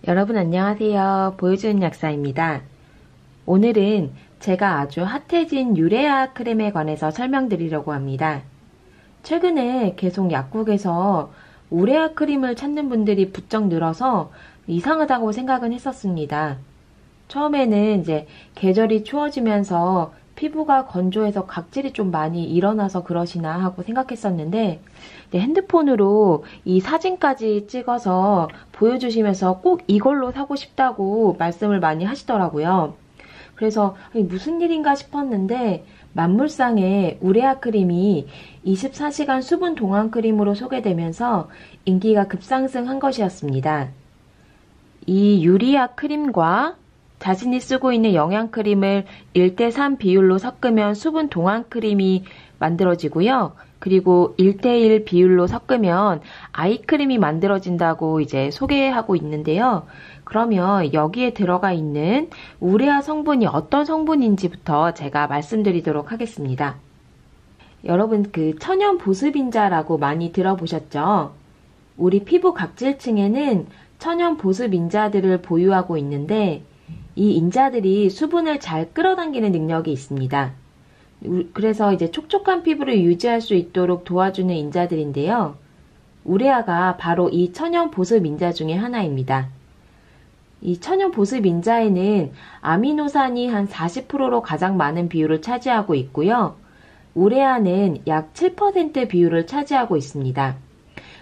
여러분 안녕하세요. 보여주는 약사입니다. 오늘은 제가 아주 핫해진 유레아 크림에 관해서 설명드리려고 합니다. 최근에 계속 약국에서 우레아 크림을 찾는 분들이 부쩍 늘어서 이상하다고 생각은 했었습니다. 처음에는 이제 계절이 추워지면서 피부가 건조해서 각질이 좀 많이 일어나서 그러시나 하고 생각했었는데 핸드폰으로 이 사진까지 찍어서 보여주시면서 꼭 이걸로 사고 싶다고 말씀을 많이 하시더라고요. 그래서 무슨 일인가 싶었는데 만물상에 우레아 크림이 24시간 수분 동안 크림으로 소개되면서 인기가 급상승한 것이었습니다. 이 유리아 크림과 자신이 쓰고 있는 영양크림을 1대3 비율로 섞으면 수분 동안 크림이 만들어지고요. 그리고 1대1 비율로 섞으면 아이크림이 만들어진다고 이제 소개하고 있는데요. 그러면 여기에 들어가 있는 우레아 성분이 어떤 성분인지부터 제가 말씀드리도록 하겠습니다. 여러분 천연 보습인자라고 많이 들어보셨죠? 우리 피부 각질층에는 천연 보습인자들을 보유하고 있는데 이 인자들이 수분을 잘 끌어당기는 능력이 있습니다. 그래서 이제 촉촉한 피부를 유지할 수 있도록 도와주는 인자들인데요. 우레아가 바로 이 천연 보습 인자 중에 하나입니다. 이 천연 보습 인자에는 아미노산이 한 40%로 가장 많은 비율을 차지하고 있고요. 우레아는 약 7% 비율을 차지하고 있습니다.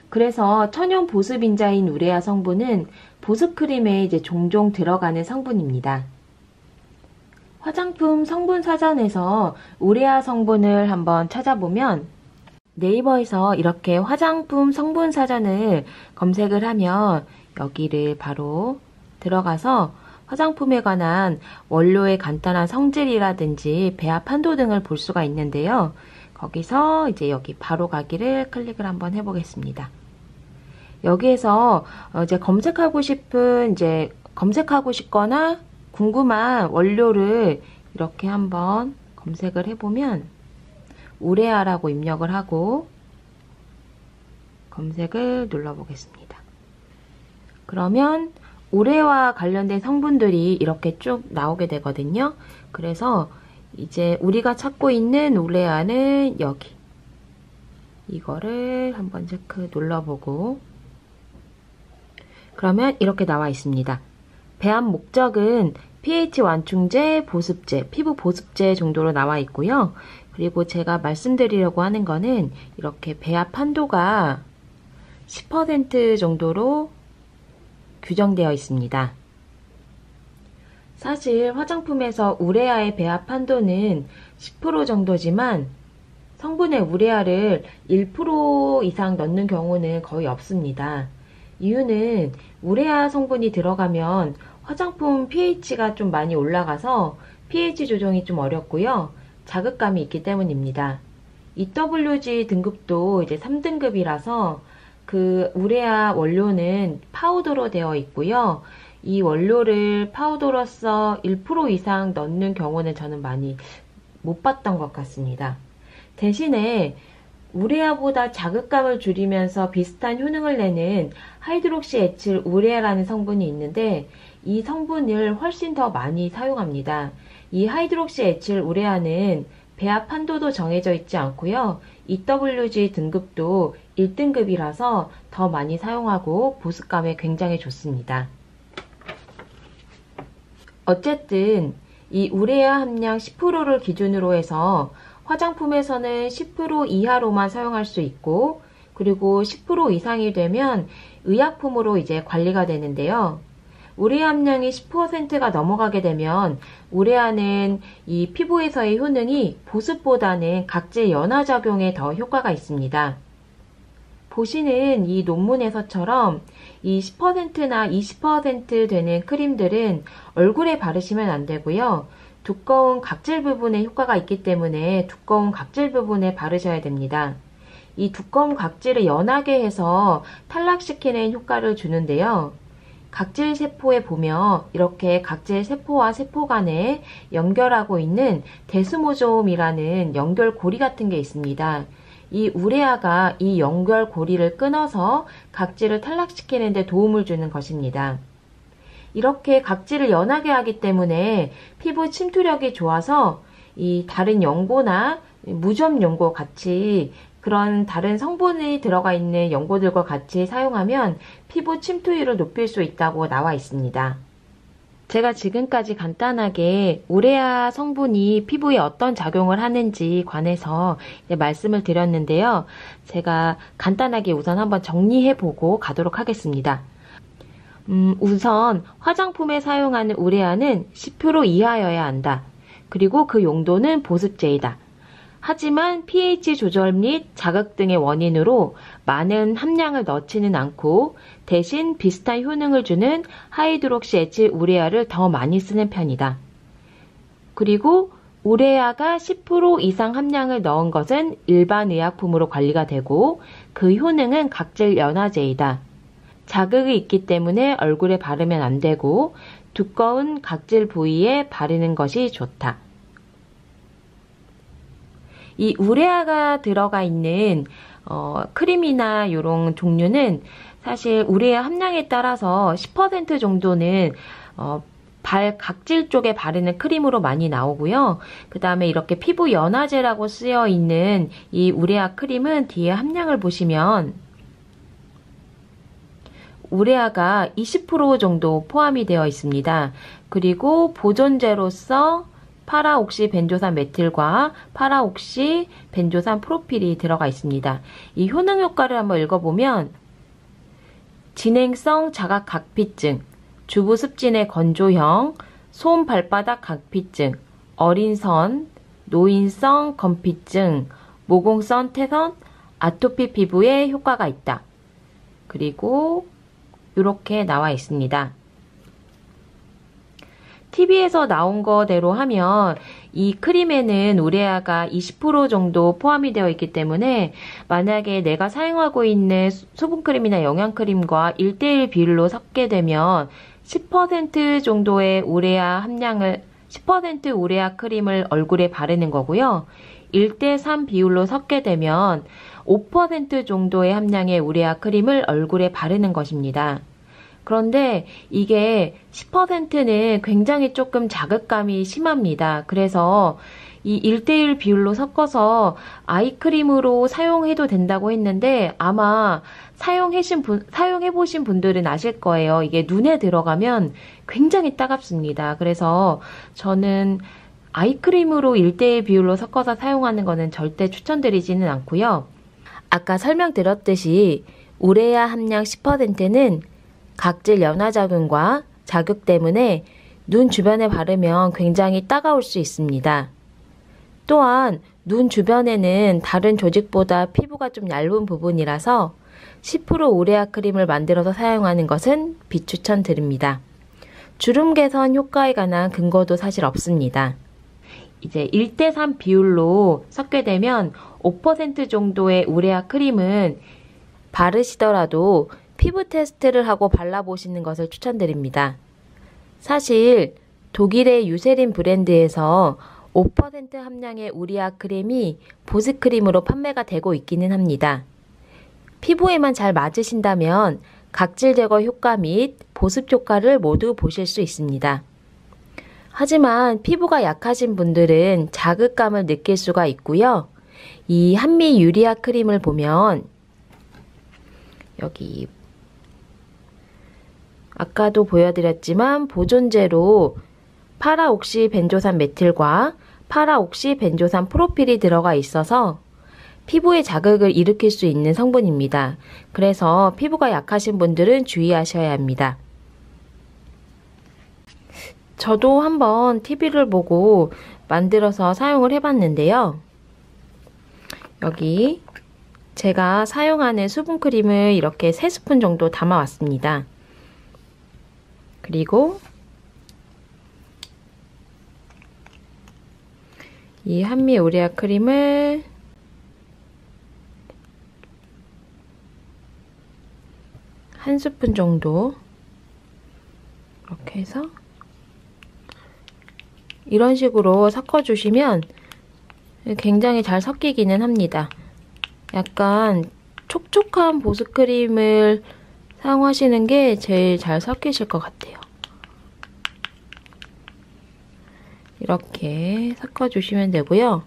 그래서 천연 보습 인자인 우레아 성분은 보습크림에 이제 종종 들어가는 성분입니다. 화장품 성분 사전에서 우레아 성분을 한번 찾아보면 네이버에서 이렇게 화장품 성분 사전을 검색을 하면 여기를 바로 들어가서 화장품에 관한 원료의 간단한 성질이라든지 배합 한도 등을 볼 수가 있는데요. 거기서 이제 여기 바로 가기를 클릭을 한번 해보겠습니다. 여기에서 이제 검색하고 싶거나 궁금한 원료를 이렇게 한번 검색을 해보면 우레아라고 입력을 하고 검색을 눌러보겠습니다. 그러면 우레아와 관련된 성분들이 이렇게 쭉 나오게 되거든요. 그래서 이제 우리가 찾고 있는 우레아는 여기 이거를 한번 체크 눌러보고 그러면 이렇게 나와 있습니다. 배합 목적은 pH 완충제, 보습제, 피부 보습제 정도로 나와 있고요. 그리고 제가 말씀드리려고 하는 거는 이렇게 배합 한도가 10% 정도로 규정되어 있습니다. 사실 화장품에서 우레아의 배합 한도는 10% 정도지만 성분의 우레아를 1% 이상 넣는 경우는 거의 없습니다. 이유는 우레아 성분이 들어가면 화장품 pH가 좀 많이 올라가서 pH 조정이 좀 어렵고요. 자극감이 있기 때문입니다. EWG 등급도 이제 3등급이라서 그 우레아 원료는 파우더로 되어 있고요. 이 원료를 파우더로서 1% 이상 넣는 경우는 저는 많이 못 봤던 것 같습니다. 대신에 우레아보다 자극감을 줄이면서 비슷한 효능을 내는 하이드록시 에틸 우레아라는 성분이 있는데 이 성분을 훨씬 더 많이 사용합니다. 이 하이드록시 에틸 우레아는 배합 한도도 정해져 있지 않고요. EWG 등급도 1등급이라서 더 많이 사용하고 보습감에 굉장히 좋습니다. 어쨌든 이 우레아 함량 10%를 기준으로 해서 화장품에서는 10% 이하로만 사용할 수 있고 그리고 10% 이상이 되면 의약품으로 이제 관리가 되는데요. 우레아 함량이 10%가 넘어가게 되면 우레아는 이 피부에서의 효능이 보습보다는 각질 연화 작용에 더 효과가 있습니다. 보시는 이 논문에서처럼 이 10%나 20% 되는 크림들은 얼굴에 바르시면 안 되고요. 두꺼운 각질 부분에 효과가 있기 때문에 두꺼운 각질 부분에 바르셔야 됩니다. 이 두꺼운 각질을 연하게 해서 탈락시키는 효과를 주는데요. 각질 세포에 보면 이렇게 각질 세포와 세포 간에 연결하고 있는 데스모조움이라는 연결고리 같은 게 있습니다. 이 우레아가 이 연결고리를 끊어서 각질을 탈락시키는 데 도움을 주는 것입니다. 이렇게 각질을 연하게 하기 때문에 피부 침투력이 좋아서 이 다른 연고나 무좀 연고 같이 그런 다른 성분이 들어가 있는 연고들과 같이 사용하면 피부 침투율을 높일 수 있다고 나와 있습니다. 제가 지금까지 간단하게 우레아 성분이 피부에 어떤 작용을 하는지 관해서 말씀을 드렸는데요. 제가 간단하게 우선 한번 정리해보고 가도록 하겠습니다. 우선 화장품에 사용하는 우레아는 10% 이하여야 한다. 그리고 그 용도는 보습제이다. 하지만 pH 조절 및 자극 등의 원인으로 많은 함량을 넣지는 않고 대신 비슷한 효능을 주는 하이드록시 에틸 우레아를 더 많이 쓰는 편이다. 그리고 우레아가 10% 이상 함량을 넣은 것은 일반 의약품으로 관리가 되고 그 효능은 각질 연화제이다. 자극이 있기 때문에 얼굴에 바르면 안 되고 두꺼운 각질 부위에 바르는 것이 좋다. 이 우레아가 들어가 있는 크림이나 이런 종류는 사실 우레아 함량에 따라서 10% 정도는 발 각질 쪽에 바르는 크림으로 많이 나오고요. 그 다음에 이렇게 피부 연화제라고 쓰여 있는 이 우레아 크림은 뒤에 함량을 보시면 우레아가 20% 정도 포함이 되어 있습니다. 그리고 보존제로서 파라옥시 벤조산 메틸과 파라옥시 벤조산 프로필이 들어가 있습니다. 이 효능 효과를 한번 읽어보면 진행성 자각 각피증, 주부 습진의 건조형, 손 발바닥 각피증, 어린 선, 노인성 건피증, 모공성 태선, 아토피 피부에 효과가 있다. 그리고 이렇게 나와 있습니다. TV에서 나온 거대로 하면 이 크림에는 우레아가 20% 정도 포함이 되어 있기 때문에 만약에 내가 사용하고 있는 수분크림이나 영양크림과 1:1 비율로 섞게 되면 10% 정도의 우레아 함량을 10% 우레아 크림을 얼굴에 바르는 거고요. 1:3 비율로 섞게 되면 5% 정도의 함량의 우레아 크림을 얼굴에 바르는 것입니다. 그런데 이게 10%는 굉장히 조금 자극감이 심합니다. 그래서 이 1:1 비율로 섞어서 아이크림으로 사용해도 된다고 했는데 아마 사용해보신 분들은 아실 거예요. 이게 눈에 들어가면 굉장히 따갑습니다. 그래서 저는 아이크림으로 1:1 비율로 섞어서 사용하는 거는 절대 추천드리지는 않고요. 아까 설명드렸듯이 우레아 함량 10%는 각질 연화작용과 자극 때문에 눈 주변에 바르면 굉장히 따가울 수 있습니다. 또한 눈 주변에는 다른 조직보다 피부가 좀 얇은 부분이라서 10% 우레아 크림을 만들어서 사용하는 것은 비추천드립니다. 주름 개선 효과에 관한 근거도 사실 없습니다. 이제 1:3 비율로 섞게 되면 5% 정도의 우레아 크림은 바르시더라도 피부 테스트를 하고 발라보시는 것을 추천드립니다. 사실 독일의 유세린 브랜드에서 5% 함량의 우레아 크림이 보습크림으로 판매가 되고 있기는 합니다. 피부에만 잘 맞으신다면 각질 제거 효과 및 보습 효과를 모두 보실 수 있습니다. 하지만 피부가 약하신 분들은 자극감을 느낄 수가 있고요. 이 한미 유리아 크림을 보면 여기 아까도 보여드렸지만 보존제로 파라옥시 벤조산 메틸과 파라옥시 벤조산 프로필이 들어가 있어서 피부에 자극을 일으킬 수 있는 성분입니다. 그래서 피부가 약하신 분들은 주의하셔야 합니다. 저도 한번 TV를 보고 만들어서 사용을 해봤는데요. 여기 제가 사용하는 수분크림을 이렇게 3스푼 정도 담아왔습니다. 그리고 이 한미 우레아 크림을 한 스푼 정도 이렇게 해서 이런 식으로 섞어주시면 굉장히 잘 섞이기는 합니다. 약간 촉촉한 보습크림을 사용하시는 게 제일 잘 섞이실 것 같아요. 이렇게 섞어주시면 되고요.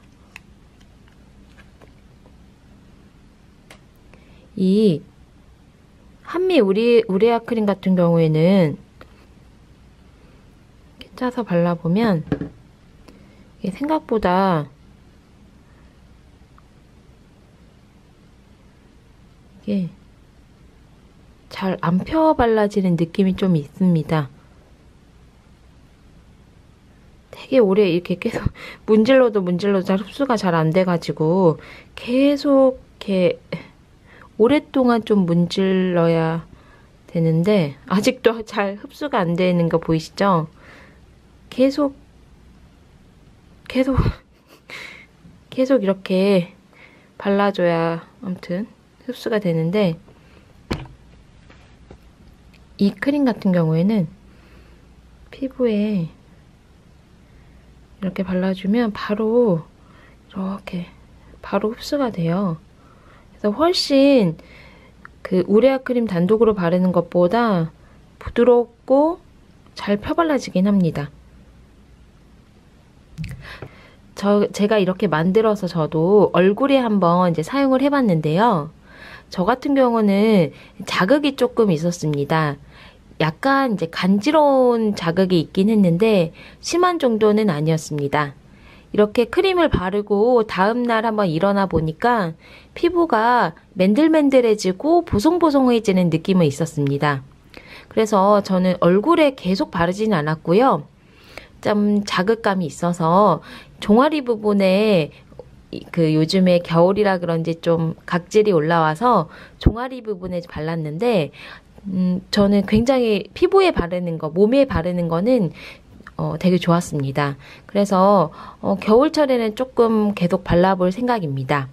이 한미 우레아 크림 같은 경우에는 이렇게 짜서 발라보면 이게 생각보다 이게 잘 안 펴 발라지는 느낌이 좀 있습니다. 되게 오래 이렇게 계속 문질러도 잘 흡수가 잘 안 돼가지고 계속 이렇게 오랫동안 좀 문질러야 되는데 아직도 잘 흡수가 안 되는 거 보이시죠? 계속 이렇게 발라줘야 아무튼 흡수가 되는데, 이 크림 같은 경우에는 피부에 이렇게 발라주면 바로 이렇게 바로 흡수가 돼요. 그래서 훨씬 그 우레아 크림 단독으로 바르는 것보다 부드럽고 잘 펴발라지긴 합니다. 제가 이렇게 만들어서 저도 얼굴에 한번 이제 사용을 해봤는데요. 저 같은 경우는 자극이 조금 있었습니다. 약간 이제 간지러운 자극이 있긴 했는데 심한 정도는 아니었습니다. 이렇게 크림을 바르고 다음날 한번 일어나 보니까 피부가 맨들맨들해지고 보송보송해지는 느낌은 있었습니다. 그래서 저는 얼굴에 계속 바르지는 않았고요. 좀 자극감이 있어서 종아리 부분에 그 요즘에 겨울이라 그런지 좀 각질이 올라와서 종아리 부분에 발랐는데 저는 굉장히 피부에 바르는 거, 몸에 바르는 거는 되게 좋았습니다. 그래서 겨울철에는 조금 계속 발라볼 생각입니다.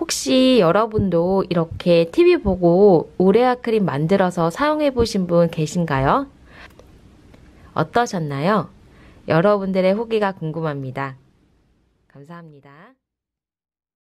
혹시 여러분도 이렇게 TV 보고 우레아 크림 만들어서 사용해 보신 분 계신가요? 어떠셨나요? 여러분들의 후기가 궁금합니다. 감사합니다.